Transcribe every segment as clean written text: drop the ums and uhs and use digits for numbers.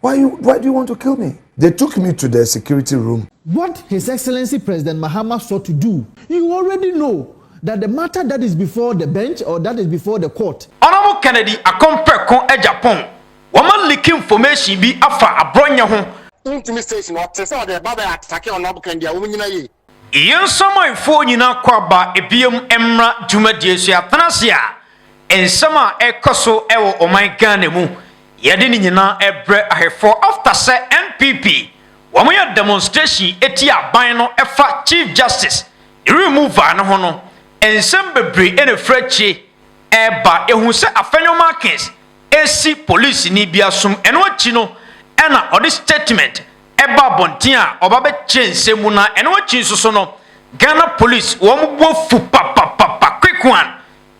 Why do you want to kill me? They took me to the security room. What His Excellency President Mahama sought to do, you already know that the matter that is before the bench or that is before the court. Honorable Kennedy akompeko Agyapong. Woman leak information be afa Abronhye Wontumi station what say the baba attack on Honorable Kennedy a woman nyina ye. Yen someone for nyina kwaba ebiem emra dwumadie so atanase a ensama ekoso ewo oman Ghana mu. Yede ni nyina ebre ahefo after say NPP womoya demonstration eti aban no efa Chief Justice remover no ho no ensem bebre ene frechi eba ehu se Afenyo markings esi police ni biasum eno achi no ena odi statement eba bontin a oba be chensemu na eno achi so no Ghana police wo mo fu papa quick one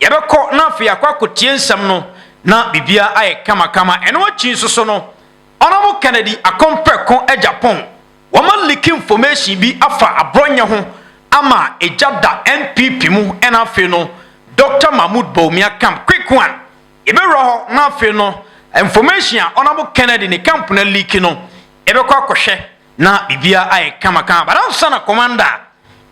yebeko na afia kwakotie nsam no na bibia aye kama eno achi so no Honorable Kennedy akompeko Agyapong woman leak information bi afa Abronhye ho ama ejada NPP mu ena afi no Dr. Mahmoud Bawumia camp quick one ebe ro na afi no information a Honorable Kennedy ne camp na leak no ebe kwa kohwe na bibia aye kama baransa na commander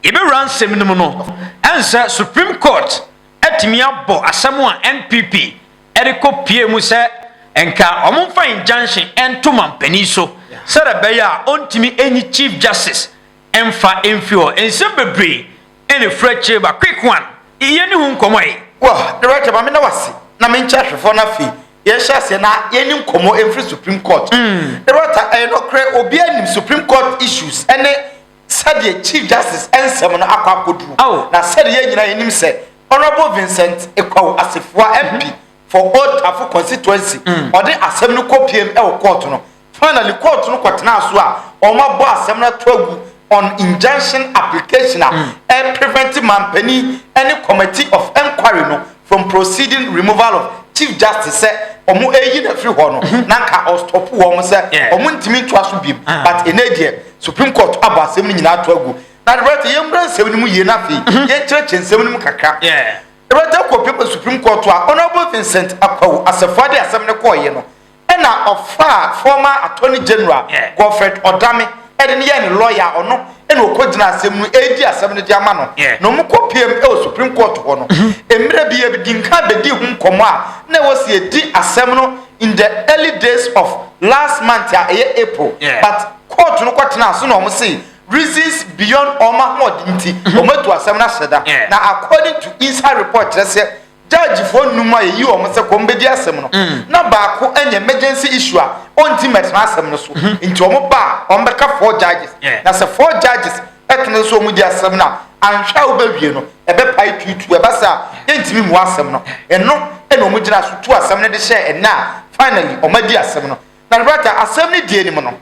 ebe ran seminum no ensa Supreme Court etimi abo asemu a NPP eriko pie mu se enka omumfa injunction entuma mpani so sere beya ontimi enyi Chief Justice emfa enfio ensem bebre ene freche ba quick one iye ni hu nkomo yi wa the right ba me na wase na me ncha hwefo na fi ye hyase na ye ni nkomo every Supreme Court the right no kre obi anim Supreme Court issues ene said Chief Justice ensem no akwakoduru na said ye nyina yenim se Honorable Vincent Ekwawo Asefua MP for Old Tafo constituency or the assembly copy court no finally court no kwatena so a omabo assembly twagu on injunction application and preventing mampani any committee of inquiry no from proceeding removal of Chief Justice say omo eyi na free ho no nanka o stop wo mo say omo ntimi to aso biem but enedie Supreme Court abo assembly nyina twagu na the right yembra assembly mu ye na fi ye church assembly mu kakra Rebeta ko people Supreme Court to Honorable Vincent Akwawo Asefua de assembly ko ye no na ofa former Attorney General Godfred Odame e de ne lawyer ono na okodina asem no edi assembly de ama no no mo ko PM e Supreme Court ho no emre bi e dinka bedi hu nkomo a na wo se edi assembly no in the early days of last month April but court no kwatena so no mo say reasons beyond Oma Modinti, Ometu Asamna Seda. Now, according to inside report, let's say, Judge for Numa, you almost a combedia seminal. Now, Baku, any emergency issue, on Timet Nasamnos, into Omoba, on the 4 judges. That's a 4 judges, Ethnoso Mudia Semina, and shall be, a bepai to a bassa, intimate one seminal, and no, and Omujina to a seminal de share, and now, finally, Omedia seminal. Now, rather, assembly deanimono.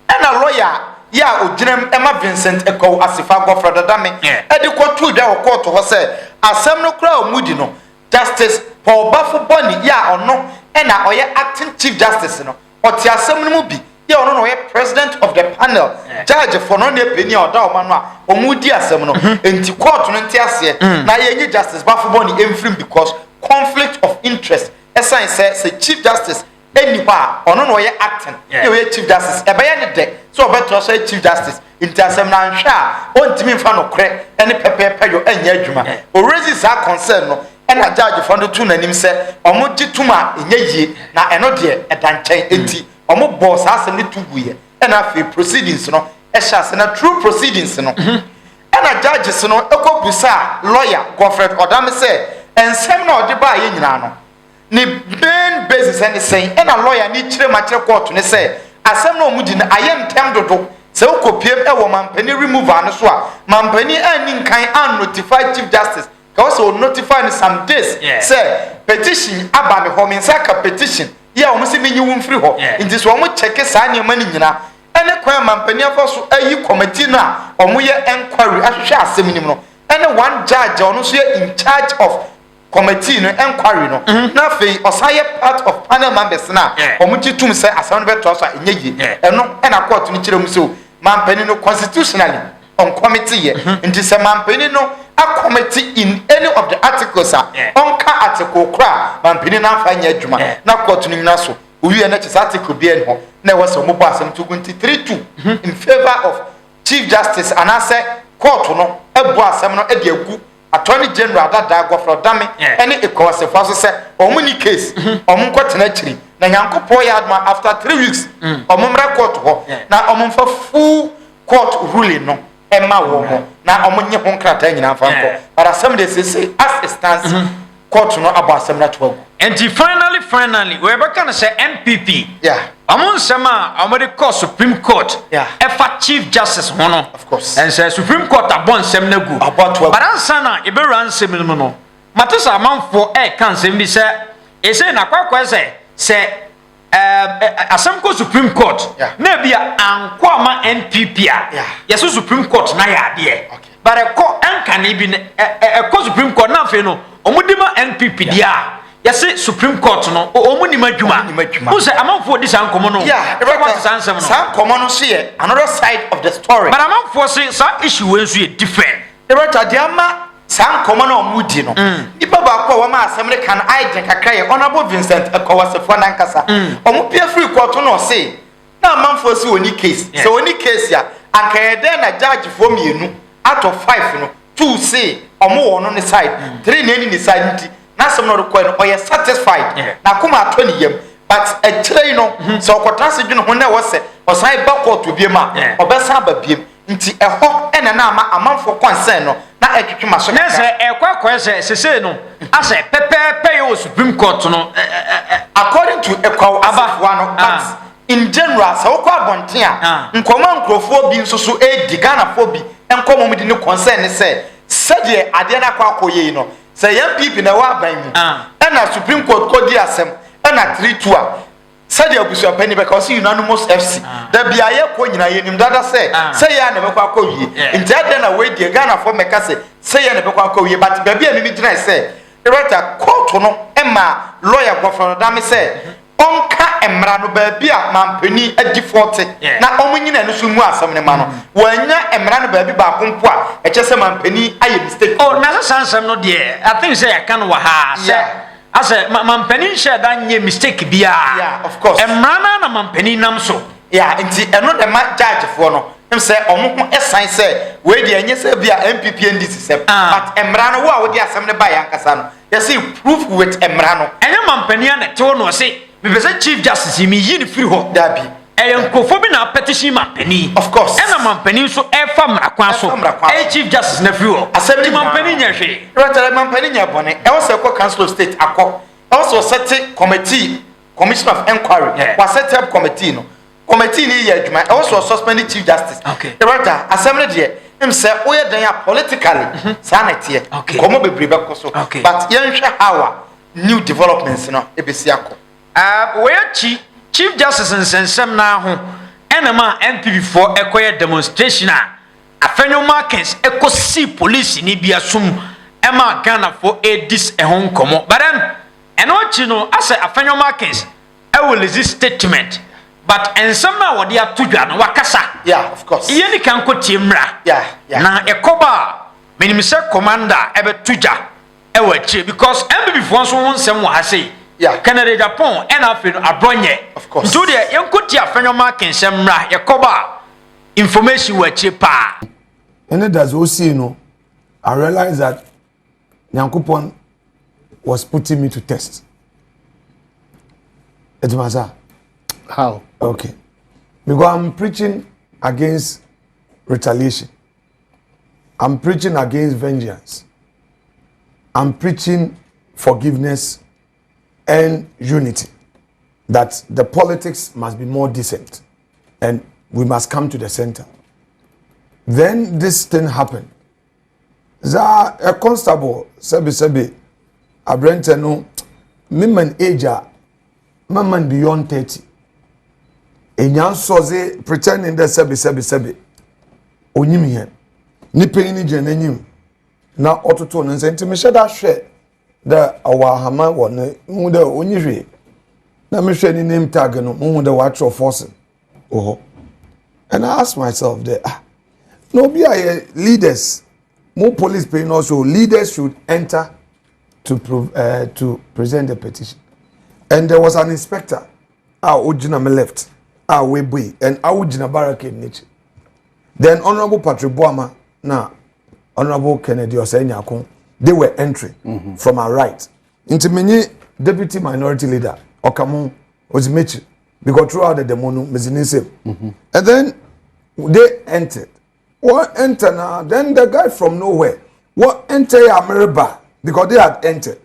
And a lawyer. Ya ojinem Emma Vincent Ekwawo Asefua Godfred Odame edi kwotu da court ho say asem no kra omudi no Justice Paul Bafuboni ya ono na oye acting Chief Justice no oti asem no mu bi ya ono no oye president of the panel judge for no ne peni oda o manu a omudi asem no enti court no nti ase na ye Justice Bafuboni emfrim because conflict of interest esan say Chief Justice anywhere ono no oye acting ye Chief Justice ebeya ne de so better say Chief Justice intersem na nhwa ontimi mfa no kre ene pepepe yo anya adwuma o raise sa concern no ena judge for no tu nanim se omo gituma enyeye na eno de edanchen enti omo boss asem ne tuguye ena fe proceedings no e sha na true proceedings no ena judges no ekobusa lawyer Godfred Odame se ensem na ode ba ye nyina no ni main basis and saying ena lawyer ni kire ma kire court ne se asem na omudi na ayem tem dodo se ukopiem e wo mampani remove an so a mampani ani nkan an notify Chief Justice ka wo so notify in some days say petition aba me ho me saka petition ya wo se menyi wo free ho nti so wo check sa ne mani nyina ene kwan mampani afoso ayi committee na omo ye inquiry ahwehwe asem nim no ene one judge ono so in charge of committee no inquiry no na fei osaye part of panel members na omuchitum say asam no beto so enyeyi eno na court ni kire mu so mampani no constitutionally on committee ye nti say mampani no a committee in any of the articles on ka article kra mampani na fa nya adwuma na court ni nyina so we are not just article being home. There was some mobile 23-2 in favor of Chief Justice and I said, court no, a boss, I'm not a Attorney General that go for dummy, any a course of us say, or many case, or Munko Tenetri, Nanyanko Poyadma after 3 weeks, or Mumra court, now Omum for full court ruling, no, Emma Womo, now Omunya Honkra in Afanko, but as some days say, as it stands, court no about some network. And finally, we're back to say NPP. Yeah. Among some are call Supreme Court. Yeah. Efa Chief Justice Hono. Of course. And say Supreme Court abon semnegu. About 12. But ansana ebe ran semino. Matisa amanfo can say me say e say na kwakwa say Asamko Supreme Court. Yeah. Na bia anko ama NPP a. Yeah. Yeso Supreme Court na ya de. Okay. But e ko anka na bi e Supreme Court na fe no omudima NPP dia. Yes, Supreme Court no omu ni madwuma. Who say amanfo dis ankomo no? Yeah, what is answer no? Some common see another side of the story. But amanfo say some issue we so different. The right diama some common on mudi no. Ipa ba kwa wa ma assembly kan aiden kakra ye honorable Vincent Ekowasefo nankasa. Omu pia free court no say na amanfo say oni case. So oni case ya anka ye den na judge for mienu out of 5 no 2 say omo wo no ne side 3 na ni side na some no require or you satisfied na kuma 20 yam but a tray no so okotrase dwene ho na wo se osai ba court biem a obesa ba biem nti eho ena na ama amanfo concern no na etwetwema so na se ekwa se no ase pepepe yo Supreme Court no according to ekwa abafo no but in general so okwa abonten a nkoma nkrofo bi nso so Ghana fo bi enkomo mu di ne concern ne se de ade na kwa akoye no say NPP na wa ban mu na Supreme Court ko di asem na 3-2 a say the obusu apani because unanimous FC da bia ye ko nyina yenim dada say ya na be kwa akoye nti ade na we di Ghana for meka say ya na be kwa akoye but ba bia mi gyina say the right court no ema lawyer Godfrey Dami say onka emra no ba bia mampani adi 40 na omunyina no so mu asem ne ma no wanya emra no ba bi ba kompo a eche mampani aye mistake oh na sansam no de I think say I can wa ha say ase mampani share dan nye mistake bia yeah of course emra na mampani nam so yeah nti eno de ma judge for no him say omo ho esan say we de enye say bia NPP NDC say but emra no wo de asem ne ba yankasa no you see proof with emra no enye mampani na te no say me be Chief Justice mi yi ni free ho dabi nkofo bi na petition mampani of course ena mampani so e fa mrakwa so Chief Justice na free ho assembly mampani nya hwe right mampani nya bone e wo say ko council of state akọ also set committee commission of inquiry was set up committee no committee ni ye adwuma e also suspend Chief Justice right assembly there him say oye dan ya politically sanity komo bebre be koso but yen hwe how new developments no e be si akọ we Chief Justice nsensem na ho enema NPP for ekoye demonstration Afenyo Markins ekosi police ni bia sum ema Ghana for edis ehon komo but then eno chi no ase Afenyo Markins e will resist statement but ensem na wode atodwa no wakasa yeah of course ye ni kan kotie mra na ekoba menimse commander ebe tudwa e wachi because NPP for so nsem wa ha sei Canada Agyapong and Abronhye of course so there yankuti Afenyo Markins mra yakoba information were cheaper and it does also no I realized that Nyankopon was putting me to test it was how okay because I'm preaching against retaliation, I'm preaching against vengeance, I'm preaching forgiveness and unity, that the politics must be more decent and we must come to the center. Then this thing happened. A constable sebi Abronhye no women age man beyond 30 enyan soze pretending that sebi onyim here ni penini jenenyim na ototo no nse ntimi sheda hwe da awahama won mu da onyihwe na me hwe ni name tag no mu da watch force oho and I ask myself there no be leaders more police paying also leaders should enter to present the petition and there was an inspector ojina me left we boy and ojina barricade niche. Then Honorable Patrick Boama na Honorable Kennedy Osenyako, they were entering from our right. Into many deputy minority leader Okamu was Mitchell because throughout the demono mezinise. And then they entered. What enter now? Then the guy from nowhere. What enter America because they had entered.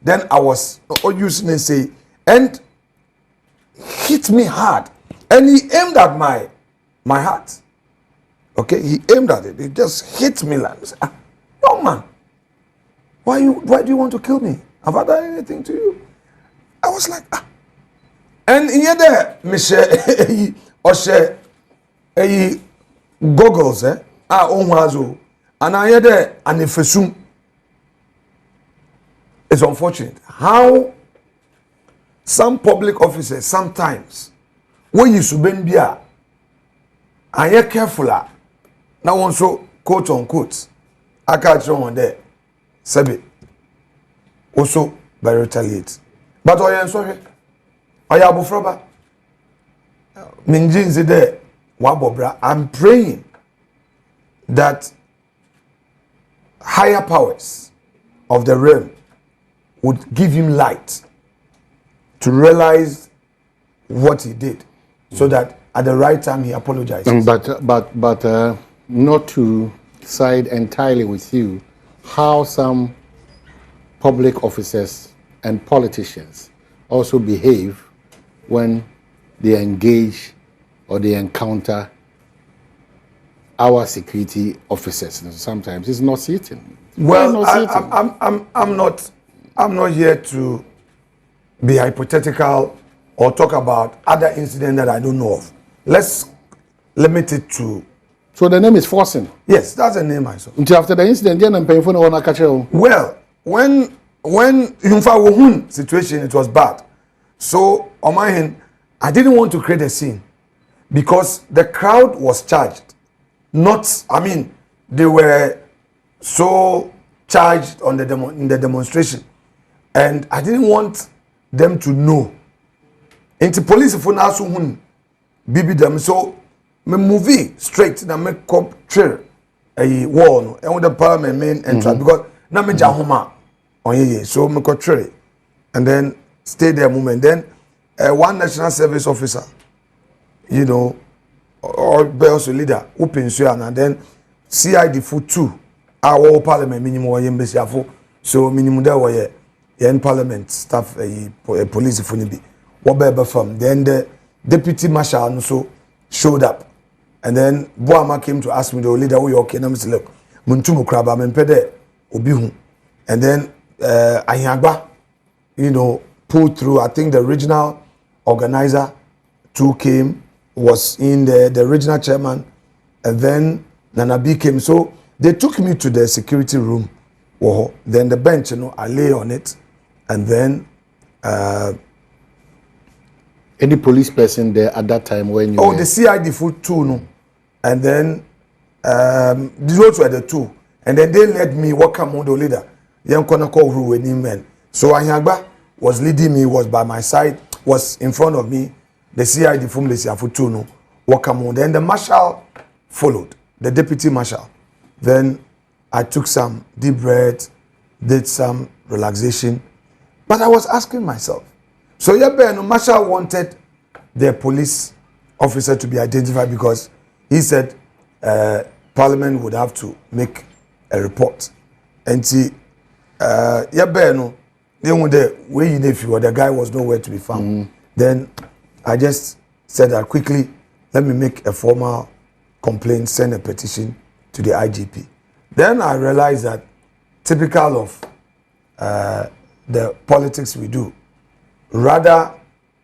Then I was using and say and hit me hard. And he aimed at my heart. Okay, he aimed at it. He just hit me like this. Young man, why do you want to kill me? Have I done anything to you? I was like, And in there, Michelle, Oshe, goggles, onwazo, and I had there, and if it's unfortunate how some public officers sometimes, when you subend beer, and you're careful, now also quote unquote, I catch on there, Sabi, also by retaliate. But I am sorry, I am Bufraba. Minjin there, Wabobra. I'm praying that higher powers of the realm would give him light to realize what he did, so that at the right time he apologizes. But not to side entirely with you, how some public officers and politicians also behave when they engage or they encounter our security officers. And sometimes it's not sitting. Well, I'm not here to be hypothetical or talk about other incidents that I don't know of. Let's limit it to. So the name is forcing. Yes, that's the name I saw. Until after the incident, then I'm paying for no one. Well, when Yunfa situation, it was bad. So on my hand, I didn't want to create a scene because the crowd was charged. They were so charged on in the demonstration, and I didn't want them to know. Into police for now soon, bibi them so me movie straight na me cop trail a wall no and the parliament main entrance because na me jahoma on ye so me cop trail and then stay there moment then one national service officer or also leader open so and then CID for 2 our parliament minimum or embassy so minimum there were in parliament staff police for nibi what from then the deputy marshal also showed up and then Boama came to ask me the leader we okay na me say look Wontumi kraba me pede obi hu and then Ahyagba pulled through. I think the regional organizer too came, was in the regional chairman, and then Nanabi came. So they took me to the security room. Then the bench, I lay on it, and then any police person there at that time when you the CID for 2 no, and then those were the 2, and then they led me walk on the leader. Young Konako who were men. So Ahyagba was leading me, was by my side, was in front of me. The CID from the CID no walk on. Then the marshal followed, the deputy marshal. Then I took some deep breath, did some relaxation. But I was asking myself, so marshal wanted the police officer to be identified because he said Parliament would have to make a report. And see, the guy was nowhere to be found. Then I just said that quickly, let me make a formal complaint, send a petition to the IGP. Then I realized that typical of the politics we do, rather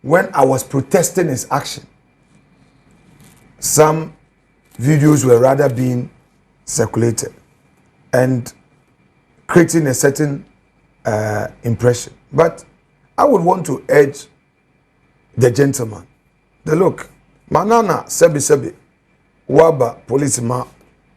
when I was protesting his action, some videos were rather being circulated and creating a certain impression. But I would want to urge the gentleman, look, Manana Sebi Waba policeman,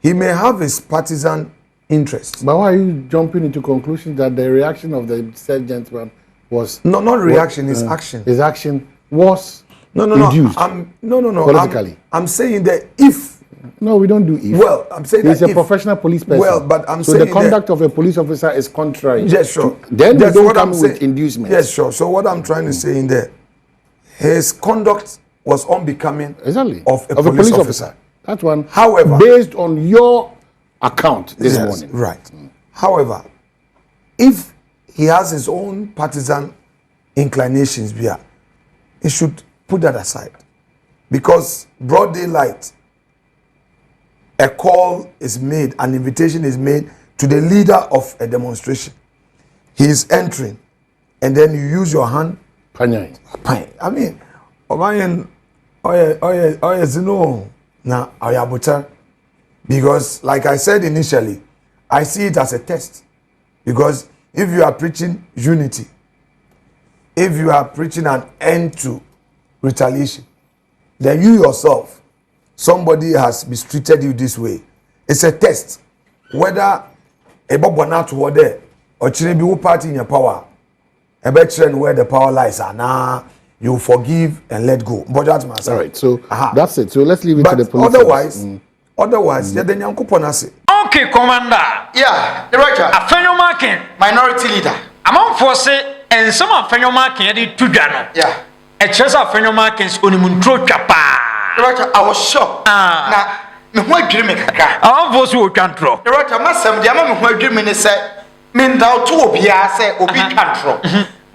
he may have his partisan interest. But why are you jumping into conclusion that the reaction of the said gentleman was not reaction, his action. His action was induced. No. Politically. I'm saying that if. No, we don't do if. Well, I'm saying he's that a professional police person. Well, but I'm so saying the conduct of a police officer is contrary. Yes, sure. Then That's we don't what come I'm with saying. inducement. Yes, sure. So what I'm trying to say in there, his conduct was unbecoming of a police officer. That one. However, based on your account this morning. Right. However, if he has his own partisan inclinations here, he should put that aside. Because broad daylight, a call is made, an invitation is made to the leader of a demonstration. He is entering, and then you use your hand. Panyai. I mean, Zino, na Ayabuta. Because, like I said initially, I see it as a test. Because if you are preaching unity, if you are preaching an end to retaliation, then you yourself, somebody has mistreated you this way. It's a test. Whether a bobona to what there or chirebi party in your power, a better where the power lies, and now you forgive and let go. But that's my all right, so that's it. So let's leave it to the police. Otherwise, yeah, then you say. Okay, Commander. Yeah, the Roger. Afenyo marking Minority leader. Among force and some Afenyo marking at the Tudano. Yeah. A chess of Afenyo markings on Muntro Chapa. The Roger, I was shocked. Now, what dream make a Our voice will control. The Roger, Massam, the amount of what dream in say, mean thou to be say, or be control.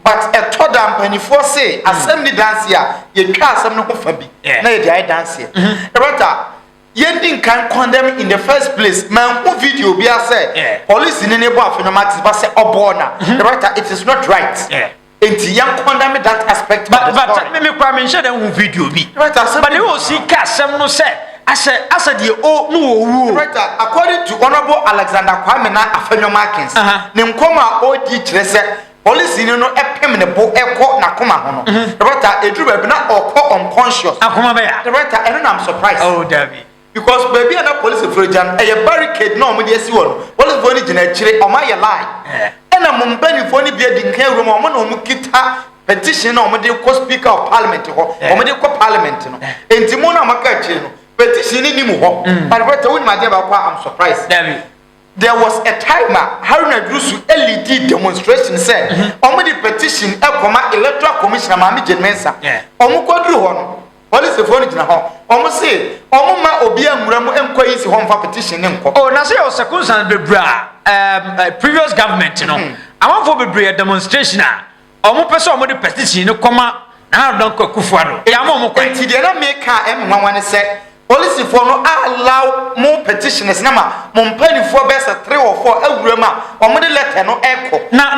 But a todam penny for say, assembly dance here, you can't some no fabi. Nay, the I dance here. The Roger. Yending can condemn in the first place. Man, who video be say police in any bar for no matter but say obona. The writer, it is not right. It's young condemn that aspect. But me mention that video be. But they will see cast some no say. I said the no. Writer, according to Honorable Alexander Kwame Afenyo Markins, Nimkoma OD Trese. Police in no permanent bo echo na koma hono. The writer, a drew webinar or call unconscious. The writer, and I'm surprised. Oh, David. Because baby and a police frejan a barricade no mo dey si won police boni gina chire o ma ye lie and a mumbani foni be di nkan room o mo no mo kita petition no mo dey ko speaker of parliament ho o mo dey ko parliament no enti mo na maka chire no petition ni mu ho but what we ma dey ba kwa I'm surprised there was a timer Haruna Drusu LED demonstration say o mo dey petition e koma electoral commission ma mi jenmensa o mo kwadru ho no police phone gina ho omo say omo ma obi amuramu enko yi si ho mfa petition nko oh na say o circumstance bebra previous government no amon for bebra demonstration omo pese omo de petition ne koma na don ko kufuado ya omo ko enti de na make am nwanwane say police phone no allow more petitioners na ma mo mpani for best 3 or 4 awurama omo de letter no enko na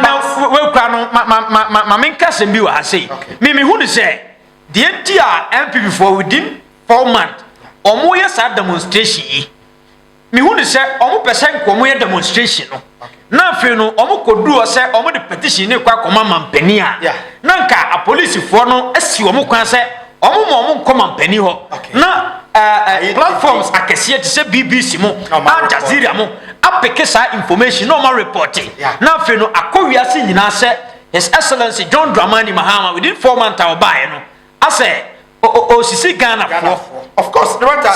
we kwa no ma menka sem bi wa say me hu ni say the entire NPP for within 4 months, omo ye sa demonstration. Me hu ni say omo person komo ye demonstration no. Na fe no omo kodu o say omo de petition ne kwa koma mampani a. Na nka a police for no asi omo kwan say omo koma mampani ho. Na platforms akese te say BBC mo, Al Jazeera mo, apeke sa information no ma reporting. Na fe no akowiase nyina say His Excellency John Dramani Mahama within 4 months obaye no. I say, Sisi Ghana for. Of course, the writer.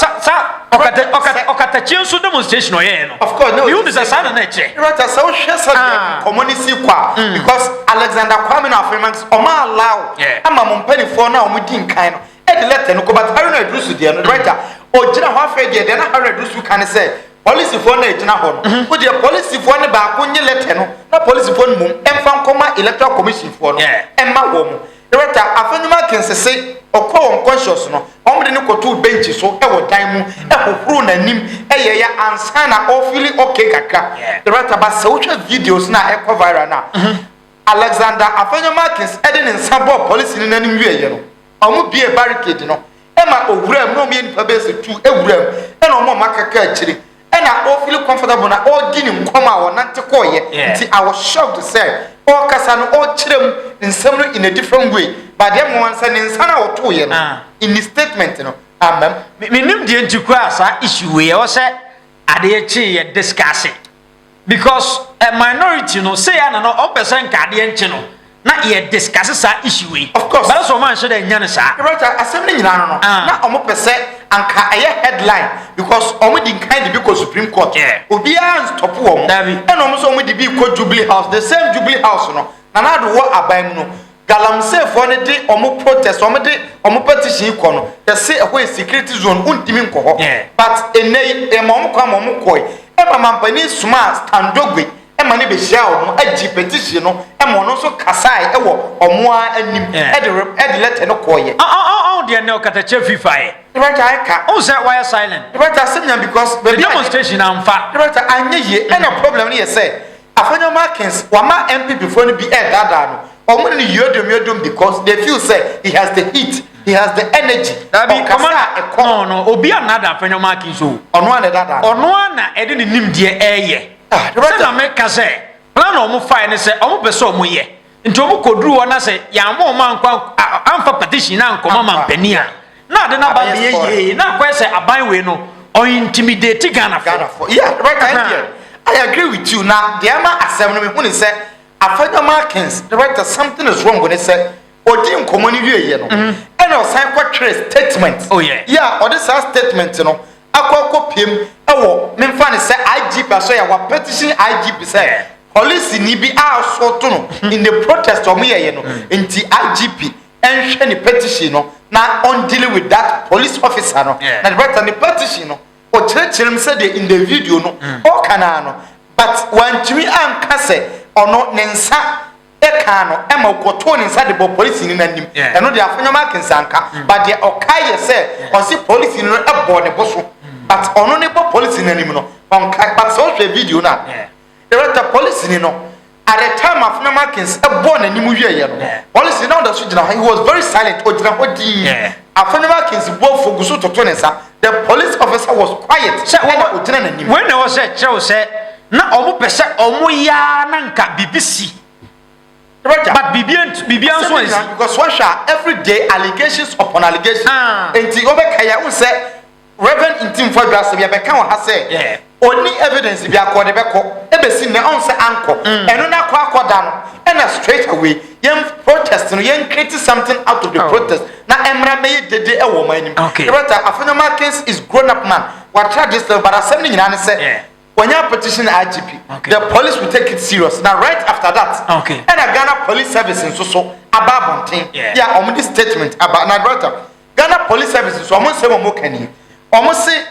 Okata chinsu demonstration no. Of course, no. You need a sign on nature. The writer so share community kwa because Alexander Kwame Afenyo Oma allow. Ama mumpeni for na omudi nkan no. E de letter no ko but Haruna Drusu de no. The writer o gina ho afa de na Haruna Drusu kan say police for na gina ho no. Wo de police for na ba ko nye letter no. Na police for no mum emfa nkoma electoral commission for no. Emma wo mu. The writer Afenyo Markins say okwo unconscious no omde ne kotu bench so e wo dan mu e hofuru na nim e ye ya ansa na o feel okay kaka the writer ba say which videos na e ko viral na Alexander Afenyo Markins e de ne nsabo police ni nanim wie ye no omo bie barricade no e ma owura no me nipa be se tu e wura e na omo makaka akiri e na o feel comfortable na o di ni nkoma wo nante ko ye nti I was shocked to say o kasa no o kirem nsem in a different way but them one say nsana o to ye no in the statement no me nim die ntikwa sa issue we o say ade echi ye discuss because a minority no say na no o person ka ade enchi no na ye discuss sa issue we of course but so man should nya ne sa right assembly nyina no na omo pese anka eye headline because omo di kind be ko Supreme Court obi an stop wo mo and omo so omo di bi ko Jubilee House the same Jubilee House no na na do wo aban mu no galamsey for ne de omo protest omo de omo petition ko no they say a security zone untimi nko ho but enei e mo kwa mo ko e mama mpani suma standogwe e ma ne be hia omo agi petition no e mo no so kasai e wo omo anim e de letter no ko ye they no kata che FIFA e right aka o say why silent right asem because the demonstration amfa right anye ye e no problem ne ye say Afenyo Markins wama NPP for no be dada no omo ne yodom because they feel say he has the heat he has the energy that be no obi another Afenyo Markins so ono ana dada ono na e de ne nim de eye right na me ka say plan omo fine ne say omo pese omo ye nti omo koduru ona say ya mo man kwa amfa petition na nkoma mampania na de na ba be ye na kwa say aban we no o intimidate Ghana for yeah right idea I agree with you now the ama asem no me hu ne say Afenyo Markins director something is wrong when he say odi nkomo ni wie ye no and o sign kwa trace statement oh yeah or this statement no akwa piem ewo memfa ne say IGP so ya wa petition IGP say police ni bi so to no in the protest o me ye no nti IGP enhwe ni petition no na on dealing with that police officer no na director ni petition no o chirechirem say the in the video no o kana no but wantumi anka say ono ne nsa eka no e ma koto ne nsa de bo police ni nanim eno de Afenyo Markins anka but the okaye say o si police ni no e bo ne boso but ono ne bo police ni nanim no onka but so share video na the rest of police ni no at the time Afenyo Markins e bo na nim wie ye no police ni no da so gina he was very silent o gina hodi Afenyo Markins bo foguso toto ne nsa the police officer was quiet o gina na nim when was say chew say na omo pese omo ya na nka BBC but Bibian so is because what every day allegations upon allegations enti obekaya un say Reverend Intim for Grass be beka won ha say only evidence bi akọ de beko ebesi na on say anko eno na akọ no and straight away yem protest no yem create something out of the protest na emra me dede e wo manim but Afenyo Markins is grown up man what try this but asem ni nyina ne say when you petition IGP, the police will take it serious. Now, right after that, and a Ghana Police Service in so about Bontin, on this statement about Nagrata. Ghana Police Service, almost say more can you almost say,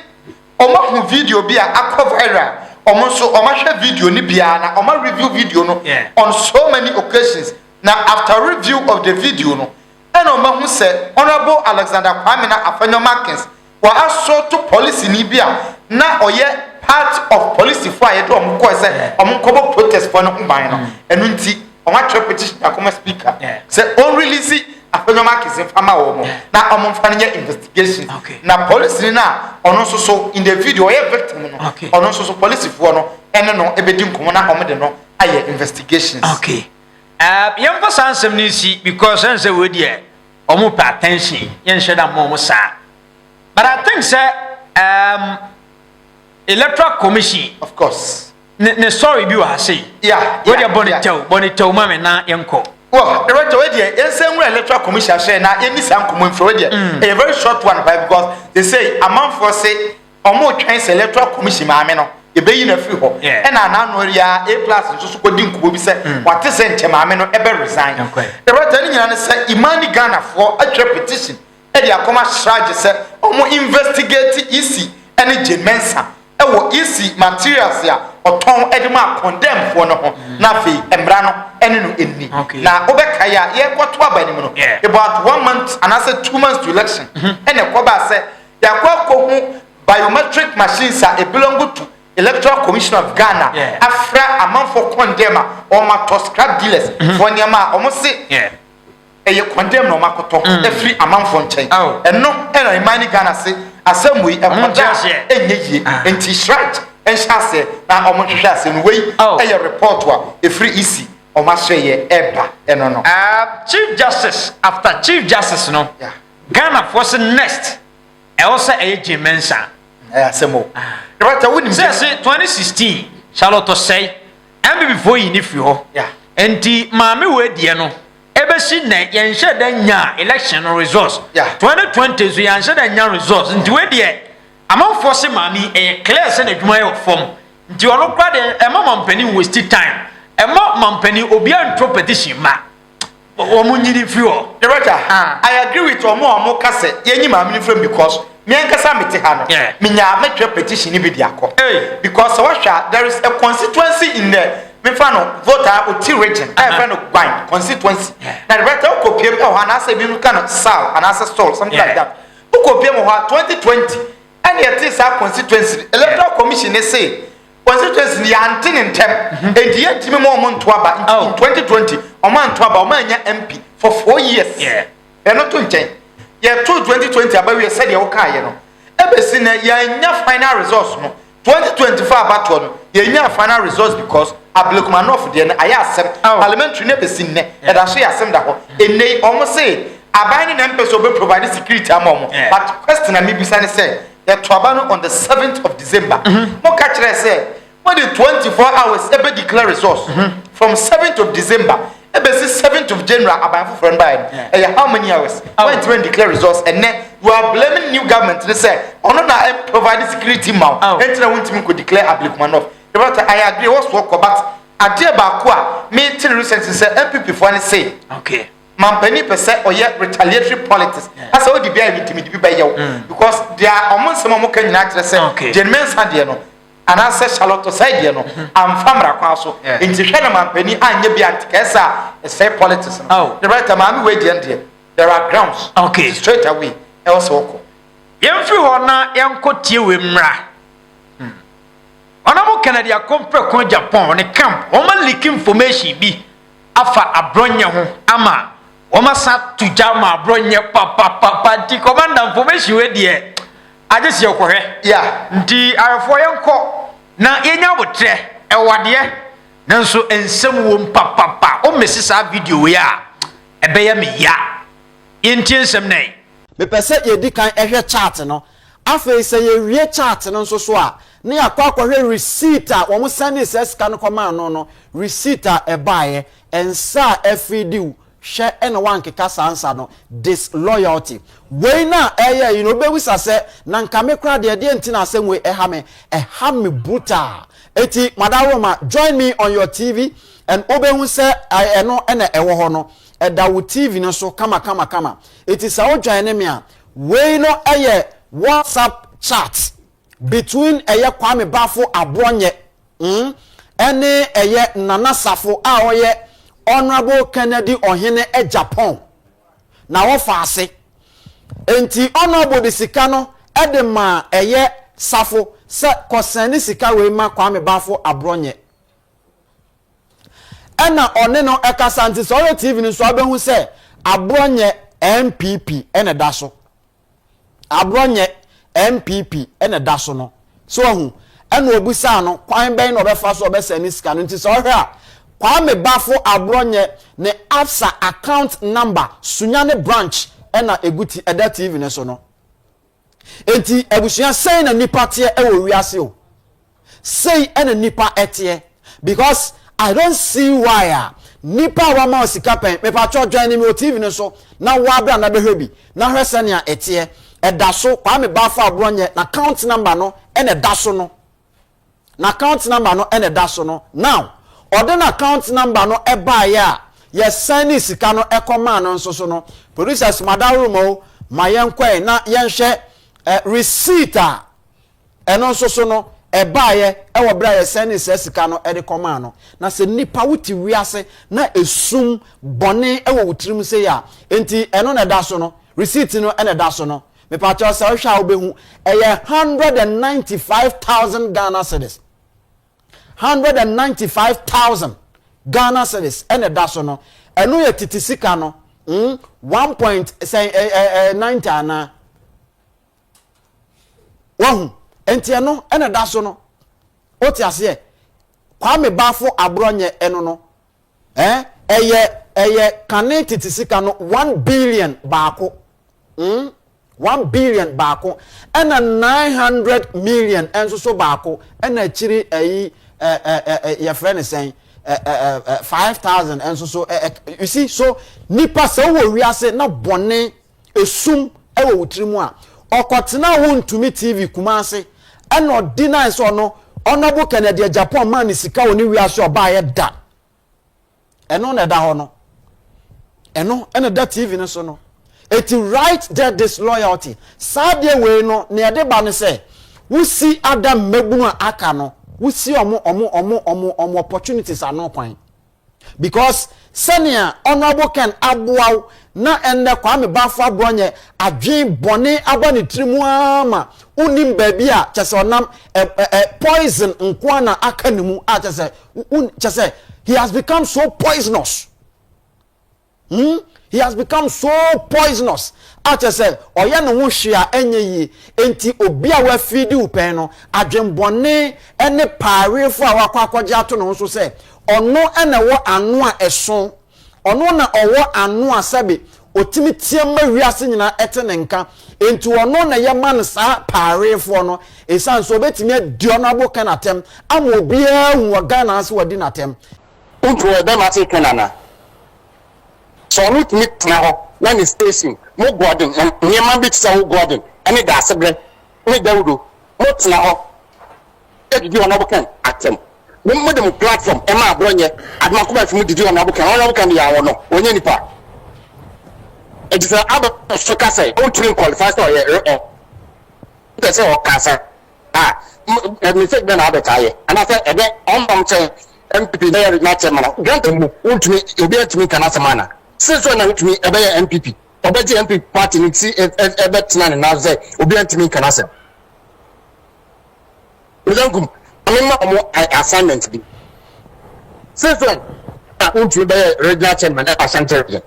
almost video be a cover error, almost so almost video Nibiana, almost review video no on so many occasions. Now, after review of the video, no, and Omo said, Honorable Alexander Kwamina Afenyo Markins, were also to police in Libya, now or yet. Part of police for I do am ko say am protest for no ban no enu nti on wa petition akoma speaker say on release Afenyo Markins fama wo mo na am mfa nya investigation na police ni na ono so in the video e victim no ono so police for no ene no ebedi nkomo na am de no aye investigations yem for sansem ni si because say we there omo pay attention yen sheda mo sa but I think say Electoral Commission, of course. Ne sorry bi wa say. Where you bonito mama na yenko. Well, the right way there, Electoral Commission share na any sam come for there. A very short one because they say amount for say omo twan Electoral Commission mama no. E be yi na free ho. E na na no ria A+ so ko di nkubo bi say what say ntem mama no e be resign. The right any nyina say Imani Ghana for a petition. E dey akoma charge say omo investigate EC any Jemensa. Ewo easy materials ya oton edema condemn for no ho na fe embra no ene no enni na obeka ya ye kwoto abanim no about 1 month and I said 2 months to election ene kwoba say ya kwako hu biometric machines are belong to Electoral Commission of Ghana afra amount for condemn or ma to scrap dealers for nyama omo se eye condemn no makoto every amount for chain eno ena Imani Ghana say asem we e konja enye yi enti right en chase na omo hwehwe asem we e report wa e free easy o ma hweye eba eno no Chief Justice after Chief Justice no Ghana force next e also e Jemensa asem o right we say 2016 Charlotte say and before you ni free ho enti maame we die no ebesi na yenhye da nya election results. 2020 so yenhye da nya results. Nti we de amanfo se mami clear se na dwuma ye form. Nti ono kra de mampani waste time. Mampani obi antro petition ma. Omunyiri fio. I agree with omo kase yenyi mami from because me nkasa mete ha no. Me nya metwe petition ni bi dia ko. Because there is a constituency in there. Me no voter oti region I find no bind constituency na the better kopiem e ho na say bi no kind of sal and as stall something like that who kopiem ho 2020 and yet is our constituency electoral commission say constituency ni antin ntem and yet me mo nto aba in 2020 o man nto aba o man nya MP for 4 years e no to nchen ye to 2020 aba we said ye wo ka ye no e be si na ye nya final results no 2024 abato no ye nya final results because Abronhye there na ayasem parliamentary ne besin ne e da so yasem da ho enei omo say aban ne mpeso be provide security amom but question am bi sane say the twabano on the 7th of December mo ka kire say when the 24 hours e be declare results from 7th of December e be 7th of January aban for friend by how many hours when to declare results and then you are blaming new government they say ono na provide security ma entina wontimi ko declare Abronhye. I agree what's work but ade ba ko a me till recently say NPP for any say okay mampani pese oye retaliatory politics asa odi bia bitimi bi ba yew because they are omonse mo kan nyina kire say genuine sade no ana say Charlotte side no am famra kwa so enti hwe na mampani anye bia ntikesa say politics no the right time we dey there are grounds straight away e also work yemfi ho na yenkotie we mra Onamo Canada compre ko Agyapong ne camp oma leak information bi afa Abronhye ho ama oma sa tujama Abronhye papa di commander information we de agese yokohwe nti arefo yenko na yenya botre ewade nanso ensem wo papa o mesisa video we a ebeya me ya yenti ensem nai me pese yedi kan ehwe chart no afa se ye wie chart no nso so a ne akwakwahwe receipt a wo send SS kan koma no receipt a ebaye ensa FD hwe ene wankeka sansa no disloyalty we na eye you know be wisa se na nka me kra de ntina asem we eha me brutal eti madaroma join me on your TV and obehu se eno ene ewo ho no eda wo TV no so kama eti sa wo join me a we no eye WhatsApp chat between eye Kwame Bafo Abronhye ene eye Nana Safo a oye Honorable Kennedy Ohene Agyapong na wo faase enti honorable de sika no edema eye Safo se kosani sika we ma Kwame Bafo Abronhye ena one no ekasa nti so TV ni so abehu se Abronhye NPP ene daso Abronhye NPP ene daso no so hu ena obusa no kwan ben no obefa so obesani sika no nti so hwe a Kwame Bafo Abronhye ne AFSA account number Sunyane branch ena eguti eda TV ne so no enti ebusuya sei na nipa tie e wo wiase o sei ena nipa etie because I don't see why nipa wa ma osika pen me pa cho join me o TV ne so na wa bra na behwe bi na hwese ne a etie eda so Kwame Bafo Abronhye na account number no ena daso no na account number no ena daso no now Odin account number no eba ya ye send sika no ekoma no nso so no producers madarumo mayenkwe na yenhwe receipt a eno nso so no eba ye ewo bra ye send sika no ede koma no na se nipa wuti wiase na esum bone ewo wutirim se ya enti eno na da so no receipt no ene da so no me pa cho se hwa obehu eye 195,000 Ghana cedis 195,000 Ghana cedis ene daso no eno ye titisika no 1.90 ana wahu enti eno ene daso no oti ase Kwame Bafo Abronhye eno no eye kane titisika no 1 billion baako 1 billion baako ena 900 million enso so baako ena chiri ayi your friend is saying 5,000 and so you see so nipa so we are say na bone esum e wo trimu a okotena Wontumi TV Kumase and no deny so no honorable Kennedy Agyapong man sika oni wi ase oba ye da eno na da ho no eno da TV no so no it right there disloyalty sadie we no na de ba no say we see Adam mebu a aka no we see omo opportunities are no point because senior honorable Ken abuaw na enne Kwame Bafo Abronhye adwen bone abani trimu ama unim baby a chese onam poison nkwa na aka nimu a chese he has become so poisonous. He has become so poisonous. After say, oya no ho hwea enye yi enti obi a wa fidi upen no adwenbone ene parefo a wakwakwagye ato no so say ono ene wo ano a eso ono na owo ano a sabe otimi tiema wiase nyina etene nka enti ono na ye man sa parefo no esan so betimi adi Honorable Ken atem am obi a hu Ghana ase wadi natem unto be ma say Kenana so no timi tena when is station mo godin nyema bit say wo godin ene da sebre ne dawudo mo tena ho e di Honorable Ken atem mo dem platform e ma Abronhye adma ko ba fi mo di Honorable Ken ya wo no onye nipa e di say aba so ka say o trim qualify so ye o say o ka say me say be na abeta ye ana say e be on bam say NPP there na chairman grant mu Wontumi obi atumi kana semana since when Wontumi ebe ya NPP obeji NPP party ni ti ebe tena na say obi atumi kana sem uzangum amema omo assignment bi since when Wontumi be regional chairman at Ashanti region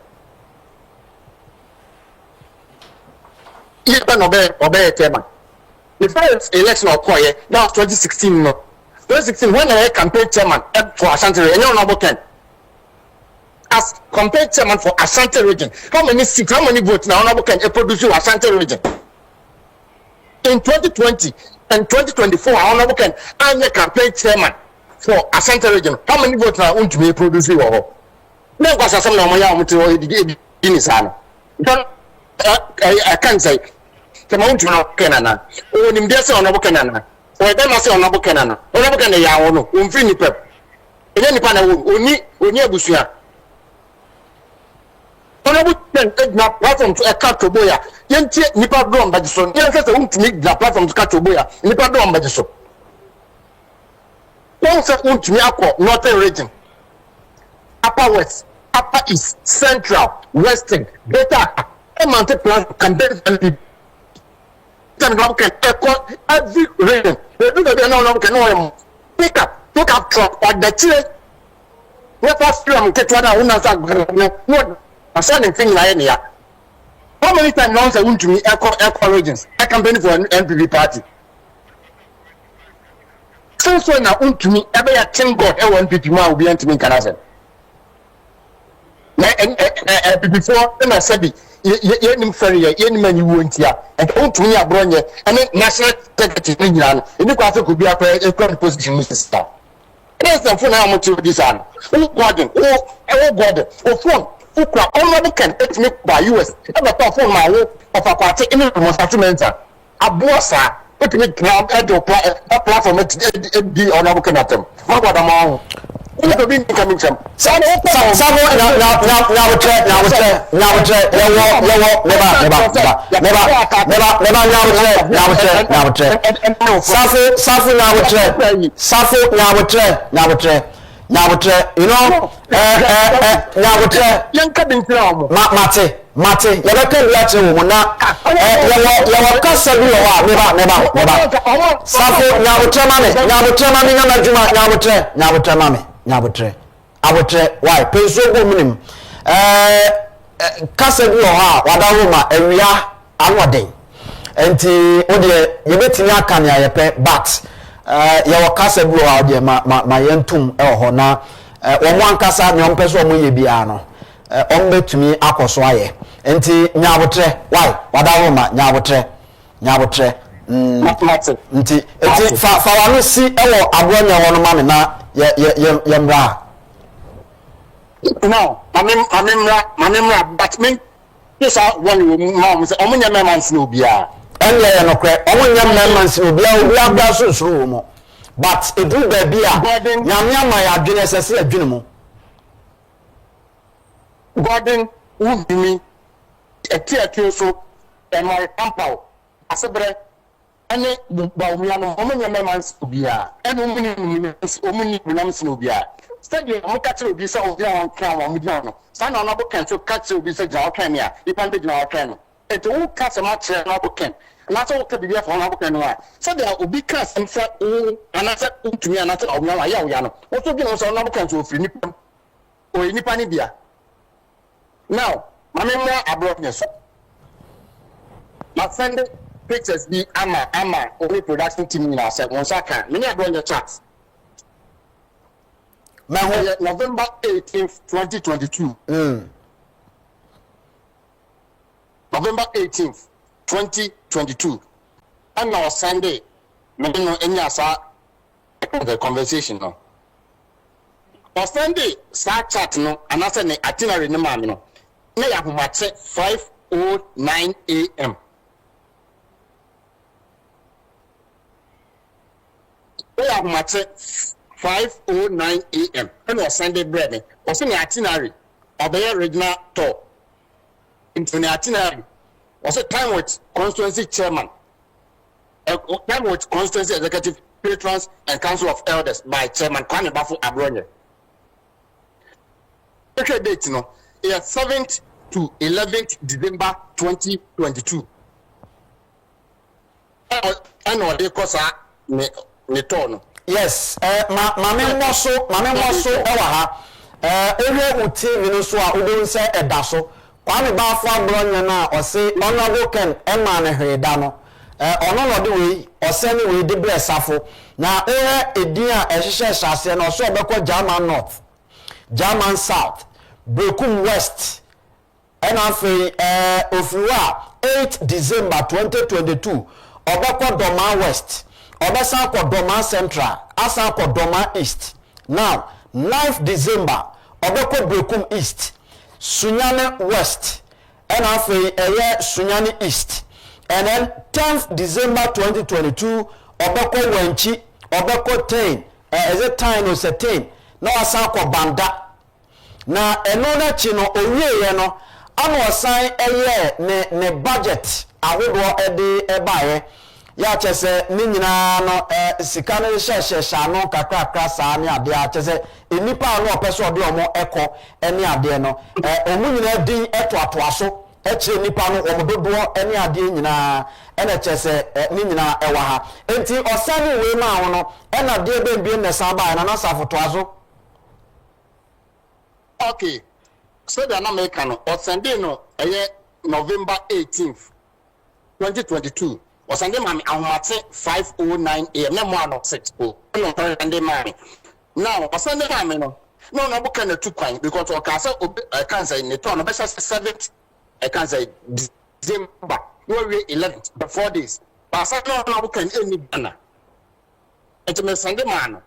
ye be no be chairman the first election occurred that was 2016 no 2016 when I campaign chairman for Ashanti region, Honorable Ken as campaign chairman for Ashanti region, how many seats, how many votes now Honorable Ken produce you Ashanti region? In 2020 and 2024, Honorable Ken I'm the campaign chairman for Ashanti region. How many votes now Wontumi produce you? No, because some of my I can't say. Come on to Kenana. Oh, in this Honorable Kenana. Or them say Honorable Kenana. Honorable Ken ya wono. Umfi ni pep. Ene ni pa na oni abusuya. Honorable Ken na platform to eka boya. Yentie nipa do ambajiso. Yen say Wontumi na platform to eka boya. Nipa do ambajiso. Won say Wontumi akọ Northern region. Upper West, Upper East, Central, Western, Beta. E man take plan campaign NPP. Every region. They do the no can know pick up truck or the chile. What was from Ketwana no a certain thing like any. How many times now say Wontumi echo regions? I campaign for an NPP party. Since when now Wontumi ever a king god NPP man will be NPP Canada. Before when I said ye nim ferry ye nim ani wontia and Wontumi Abronhye and national secretary ni nyina no kwa se ko bi akwa e position minister it is the phone how much this an o godin o phone o kwa Honorable Ken etimi by US e be to phone ma wo of akwate in the settlement abosa etimi ground e platform di Honorable Ken atem ma gwada ma we have been coming from. Now Mate, you don't tell me to woman. You kasa bi wa neba. Safo nyabotre why peso go minim kasa bi ha wada roma ewia anoden enti ode yebetimi aka ne ayepe but ye kasa bi ha ode ma yentum ho na wo ankasa ne ompeso mo ye bia no ombetumi akoso aye enti nyabotre why wada roma nyabotre nti fa wano si ewo Abronhye wono mame na yemra No, mamemra, but me, yes, I want mom say, "Oh, my man's no beer." And yeah, no crack. Only young man's will be a glass room. But it do be a Yamma, Guinness, as a general. Gordon, who be me, a tear so, and my campo, as a bread, and my man's to be a, and only belongs to be a. Study, I'm catching this of young crown with Yano. Stand on our can to catch you with a jar camia, if I'm big our can. And to all cats a match and our can. Not all to be there for our can. So there will be cats and fat, and I said to me, and I said, oh, Yano. What will be also another can to free nipple or any panibia. Now, my memory Abronhye. My friend pictures be Ama, only production team in our set. Once I can, many Abronhye chats. November 18th, 2022. November 18th, 2022. And now Sunday, I don't know any the conversation no. On Sunday, start chat no, and after the itinerary no man no. Now you have 5:09 a.m. Now you have 5:09 a.m. And on Sunday bread, was in the itinerary of the original tour. Into the itinerary was a time with constituency chairman, time with constituency executive patrons and council of elders by chairman Kwame Bafo Abronhye. Okay, date no, 7th to 11th December 2022. And what they call ne tour. Yes, Mame Moso, Ewaha, area uti minuso a udonse edaso. Kwame Bafo Abronhye na o say honorable Ken Emma ne hweda no. Ono no de we o say ni we de blessafo. Na edin a ehhehye hyase na o so obekọ German North, German South, Brekum West. And afei ofiwa 8 December 2022 obekọ Doma West. Obesa kwa Doma Central, asa kwa Doma East. Now, 9th December, obeko Brekum East, Sunyane West, and after Sunyane East. And then 10th December 2022, obeko Wenchi, obeko Tain, is it time or certain? No asa kwa Banda. Na enona chino owie no, ano assign ne budget, awodo ebaye. Ya chese ni nyina no sika no hye no kakra saa ne ade a chese enipa no opeso ode omo eko ene ade no omu nyina din etoatoaso eche nipa no omododo ene ade nyina ene chese ni nyina ewa ha enti osani we ma ho no ene ade be bi ne san ba na sa fotoaso. Okay, so the America no on Sunday no November 18th 2022 or Sunday mami ahomate 5:09 a.m. na mo ano 6 no Sunday mami now on Sunday mami no book na two kwan because o ka say cancer in the turn no be 7th cancer December no we 11th the 4 days but Sunday no book any bana et me Sunday man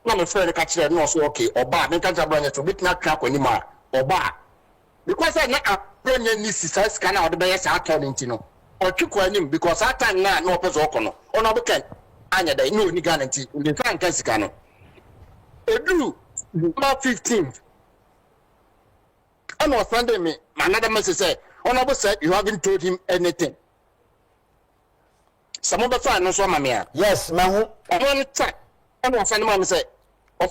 no me friend ka kire no so okay oba me ka Abronhye to bit na twa kwani ma oba because na Abronhye ni size kana o de be yes account no or Chukwanim because that time now no person okono. Ono buken anya da no ni guarantee. The fan can sikano. Edu November 15th. I was Sunday me. Another message said, Honorable said you haven't told him anything. Some of the fine no so mamia. Yes, mahu. I want to check. I was Sunday mama said,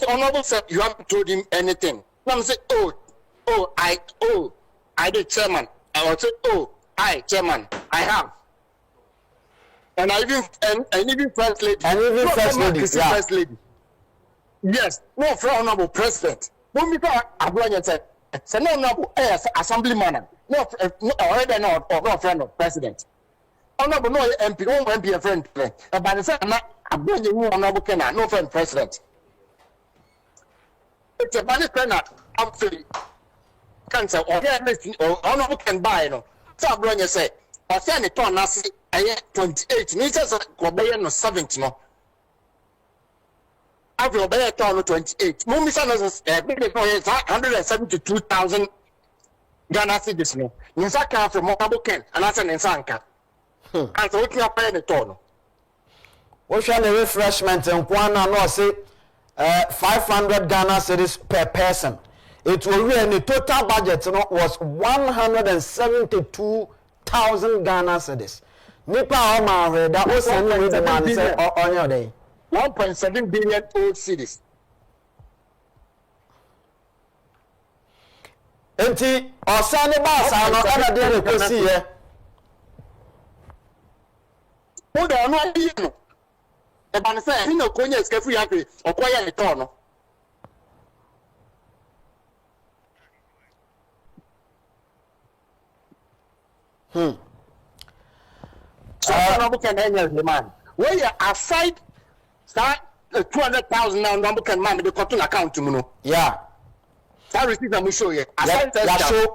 Honorable said you haven't told him anything. Mama said, I did chairman. I was say, I chairman, I have, and I even first lady, first lady. Yes, no, for honorable president. When we got Abronhye said, "So no honorable assemblyman, no, already no friend of president. Honorable no MP, no MP friend. But the same Abronhye no honorable Kena, no friend president. It's a bad friend. I'm free. Cancer or honorable can buy no." So Abronhye say, "I say ni turn na say 28. Ni say ko be no 70 no. after obey turn 28 mo mi say no big for 172,000 Ghana cedis no nsa ka from Mobile Ken and asa nsa nka and so we pay the turn What shall the refreshment and Kwana no say 500 Ghana cedis per person. It will be the total budget was 172,000 Ghana cedis. Nipa Oma read that was sending the man say on your day. 1.7 billion old cedis. Enti osane ba sa no ana de rekosi ye. Mo da no ayi no. E ba ne say no konya skafu ya fe okoya le ton no. So no can enya the man. Where you aside start 200,000 now no can man the cotton account mu no. Yeah. That receipt I'm show you.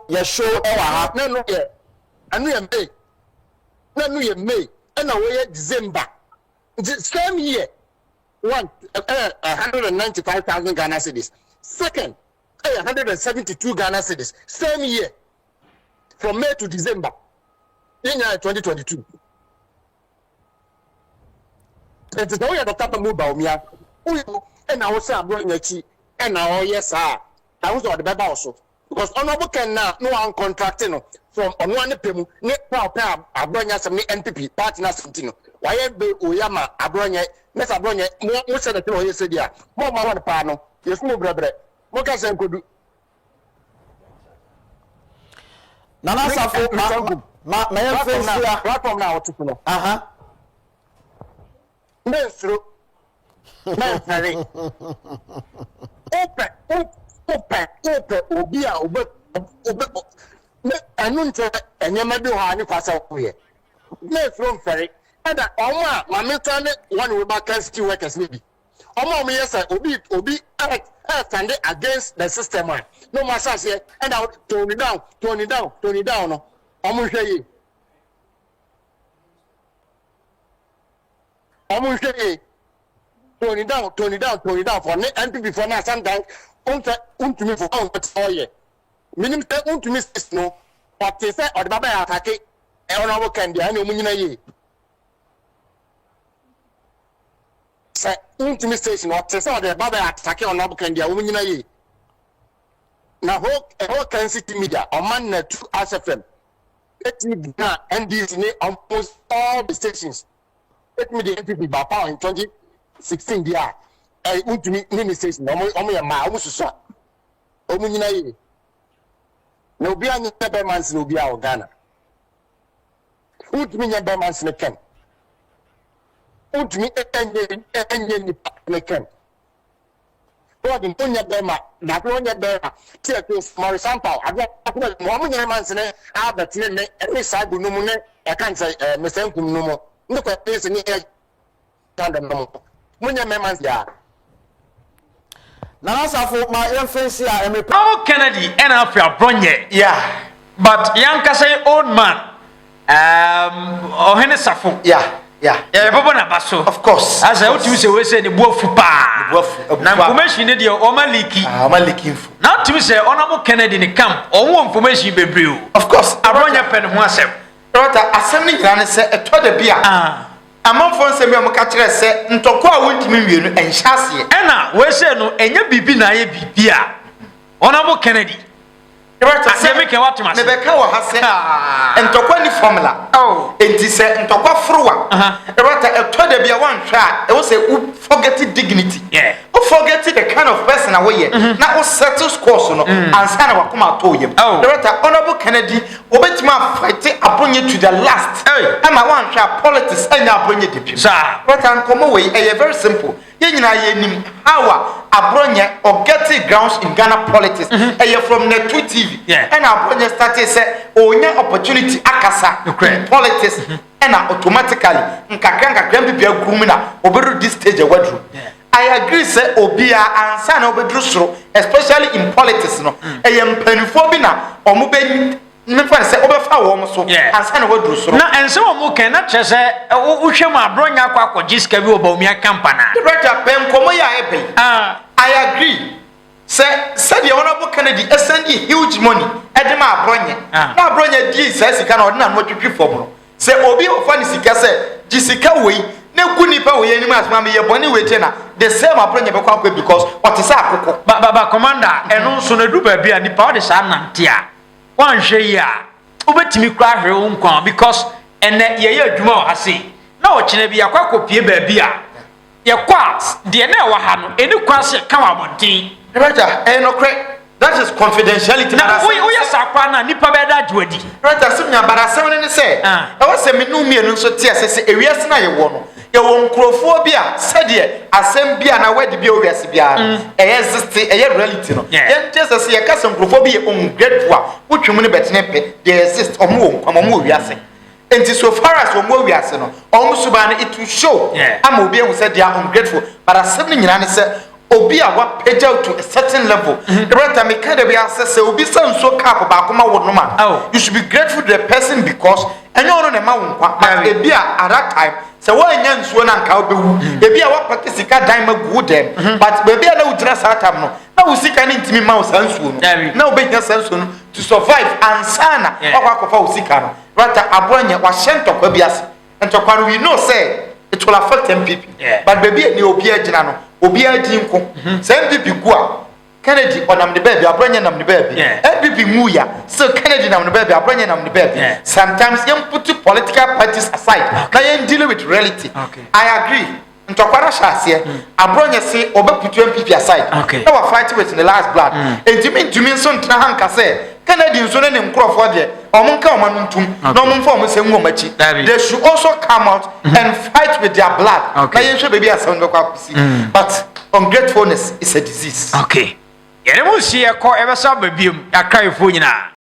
Ya show e wa ha. No yeah. Anu ye May. No ye May. And now we December. Same year. 195,000 Ghana cedis. Second, 172 Ghana cedis. Same year. From May to December. In 2022. It is the way the top of mobile me. And I was saying, Abronhye, and now yes, sir. I was on the baby also because honorable can now no one contracting from on one pemu ne pa Abronhye some NPP party na something why be oyama Abronhye Miss Abronhye mo say the thing we say dia mo ma wan pa no yes mo brebre mo ka sen kodu Nana Safo ma yan face platform na what to no Mesro Mesari open obi a obe anu nte enyema bi ho ani kwasa koye na from ferry ada omo ma metan one we back city workers maybe omo yes obi stand against the system one no matter say and out turn it down no omo hwe yi turn it down for NPP for now sometimes untumi for oye minim te untumi no but say or the baba attack e honorable can dey na omunyina ye say untumi station or say the baba attack honorable can dey omunyina ye na whole can city media on man na 2 SFM it me na NDC ne almost all the stations it me the NPP by power in 2016 dia untumi ni station omo ya ma omo susu omo nyina ye na obi anya Bermans na obi a Ghana untumi nya Bermans ne ken untumi enye ni ne ken God in nya Berma na ko nya Berma tie to for example abia mo mo nya Bermans ne abet ne side no mu ne e kan say mesenkum no mo ne ko pese ni e kan dem no mo nya Bermans ya Nana Safo ma yan face ya emepa Oh Kennedy and Abronhye. Yeah. But Yanka say old man. Ohene Safo. Yeah. Baba na baso. Of course. As I would use we say the bofu pa. Na information dey o maliki. Maliki info. Now to say honorable Kennedy in camp or information bebreu. Of course. Abronhye pen ho asem. Rota asem ni gran say eto da bia. Amanfo nsem ya mka kire se ntoko a wontimi wienu enhyase ena we say no enya bibi na ye bibia honorable Kennedy Rota se me ke watima me beka wo ha se ntoko ni formula enti se ntoko frowa Rota eto da bia wan hwa e wo say forget dignity forget the kind of person away na o settle scores no ansa na wakoma to yem Rota honorable Kennedy obetima fight Abronhye to the last ama wan hwa politics anya Abronhye dipim Rota nkomo we e very simple ye nyina ye nim how Abronhye or getting grounds in Ghana politics from Net2 TV and Abronhye started say onya opportunity akasa in politics and automatically nkakra MPP aguru na oberu this stage wadru I agree say obia ansa na obedru soro especially in politics no mpanifo bi na omo be mefa say obefa wo mo so ansa na wadru soro na ense wo mo ken na chese wo hwem Abronhye akwa jiska bi obaumia kampana Brother pen komo ya ebe. I agree. Said the honorable Kennedy send huge money. Edema Abronhye. Na Abronhye di say sika na ordinary no twetwe fom. Say obi ofani sika say jisika wei na ku nipa we anim asma me ye boni we tena. The same Abronhye be kwa because what is akoko. Baba commander eno nso na du ba bia nipa o de sa nante a. Wan hwe yi a. Obetimi kra hwe wo nkwan because ene ye ye adwuma o ase. Na o kine bia kwa kopie ba bia. Ye kwa de na wa ha no eni kwa se ka wa bontin. Brother, no credit. That is confidentiality. Now, we are Sakwana, Nipa Beda Judy. Brother, Simia, but I say, I was a minumi and so tears, say, a reason I won. Your own crophobia, said ye, assembly and I wear the Biobia, a reality. Then just as a custom crophobia on great war, which you mean better nepe, they exist or move, or move, we are saying. And so far as we are saying, almost it will show. I'm obeying who said they are ungrateful, but as something in said, obi a wa page out to a certain level. The right time can be access obi so cap ba kuma wo no man. You should be grateful to the person because enyo no na ma wo kwa but ebi at that time say wo anya nsuo na nka obewu ebi a wa practice sika dan ma gu dem but ebi a na wo tira sa time no na wo sika ni ntimi ma wo san nsuo no na wo be nya san nsuo no to survive ansana wa kwa wo sika no right Abronhye wa shento kwa bi ase ntokwa we know say it will affect NPP but baby ni obi agina no obi adi nko say NPP go a Kennedy onam the baby Abronhye nam the baby NPP muya so Kennedy nam the baby Abronhye nam the baby sometimes you put political parties aside now you deal with reality I agree ntokwara shase Abronhye say obeputu NPP aside now we fight with in the last blood ntimi so ntena hanka say Kennedy nso ne nkrofo de omonka omanuntum no omomfa omse nwomachi they should also come out and fight with their blood na yenhwe baby asem be kwa kusi but ungratefulness is a disease okay yere mo sie ko ebesa babiom akraifo nyina